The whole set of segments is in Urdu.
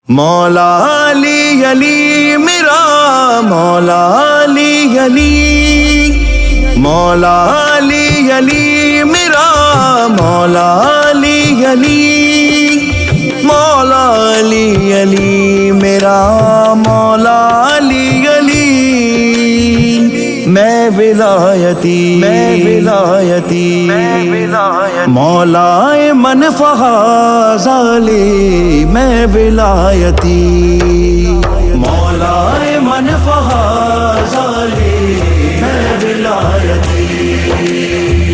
مولا علی علی میرا مولا علی علی مولا علی علی میرا مولا علی علی مولا علی علی میرا مولا علی علی میں ولایتی مولا من فہذ علی میں ولایتی مولا من فہذ علی میں ولایتی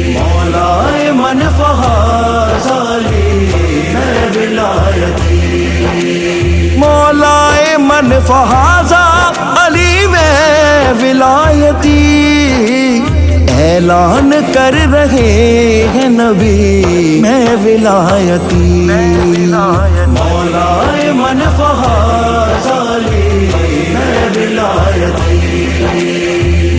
مولا من فہذ علی میں ولایتی مولا من فہذ علی میں ولایتی اعلان کر رہے ہیں نبی میں ولایتی مولا من فہذ علی میں ولایتی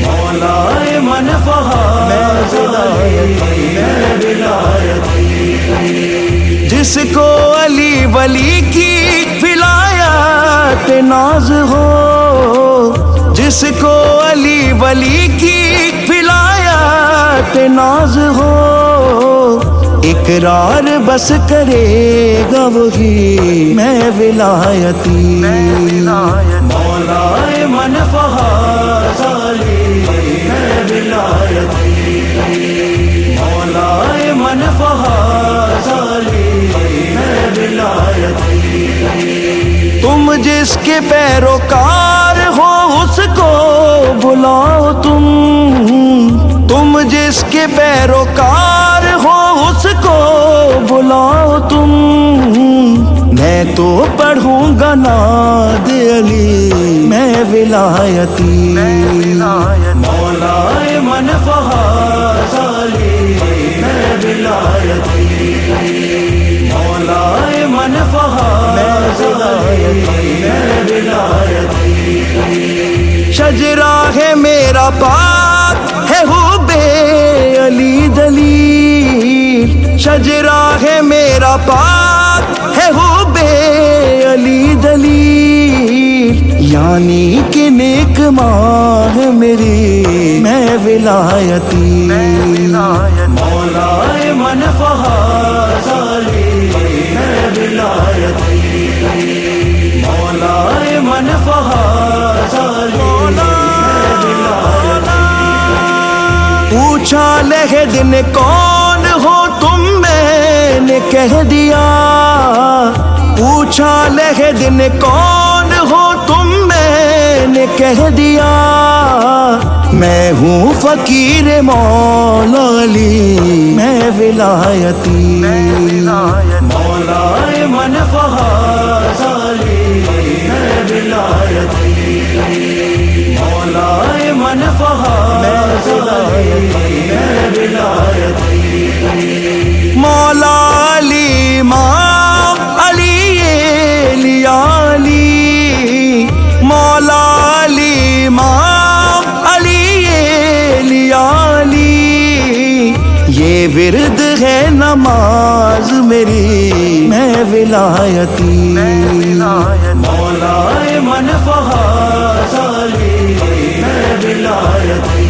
مولا من فہذ علی میں ولایتی جس کو علی ولی کی ولایت ناز ہو جس کو علی ولی کی ولایت ناز ہو اقرار بس کرے گا وہی میں ولایتی مولا من فہذ علی میں ولایتی مولا من فہذ علی میں ولایتی تم جس کے پیروکار ہو اس کو بلاؤ تم جس کے پیروکار ہو اس کو بلاؤ تم میں تو پڑھوں گا نعت علی میں ولایتی مولا من فہذ علی میں ولایتی مولا من فہذ علی میں ولایتی شجرہ ہے میرا پاک ہے حب علی دلیل شجرہ ہے میرا پاک ہے حب علی دلیل یعنی کہ نیک ماں ہے میری میں ولایتی مولا من فہذ علی میں ولایتی مولا من فہذ علی میں ولایتی پوچھا لہ دن کون ہو تم میں نے کہہ دیا پوچھا لہ دن کون ہو تم میں نے کہہ دیا میں ہوں فقیر مولا علی میں ولایتی مولا من فہذ علی میں ولایتی مولا من فہذ علی میں ولایتی مولا علی ماں علی لیا علی مولا علی ماں علی لیا علی یہ ورد ہے نماز میری میں ولایتی مولا من فہذ علی میں ولایتی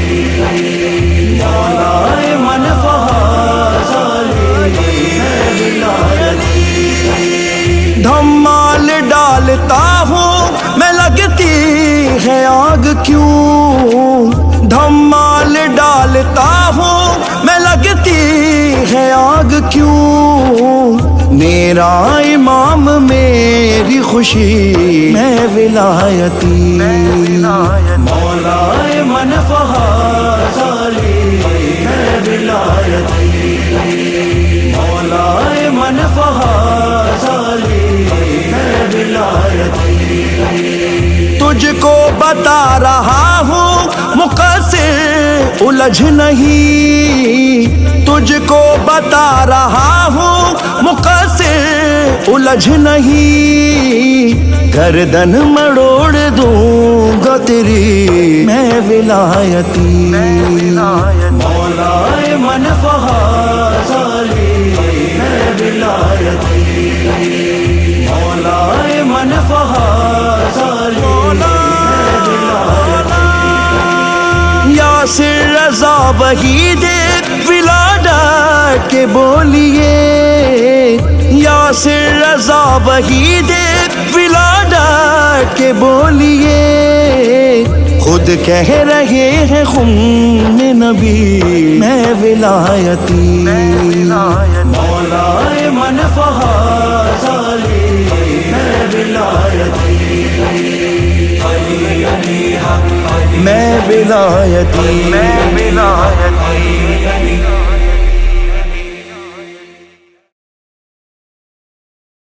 مولا من فہذ علی میں ولایتی دھمال ڈالتا ہوں میں لگتی ہے آگ کیوں دھمال ڈالتا ہوں میں لگتی ہے آگ کیوں میرا امام میری خوشی میں ولایتی مولا من فہذ علی میں ولایتی مولا من فہذ علی میں ولایتی تجھ کو بتا رہا ہوں مقصر الجھ نہیں تجھ کو بتا رہا ہوں مقصر الجھ نہیں گردن مڑوڑ دوں گا تیری میں ولایتی مولا من فہذ علی میں ولایتی مولا من فہذ یاسر رضا وحید ولادت کے بولیے، یاسر رضا وحید ولادت کے بولیے، خود کہہ رہے ہیں خم نبی میں ولایتی، مولا من فہذ علی میں ولایتی، میں ولایتی، میں ولایتی۔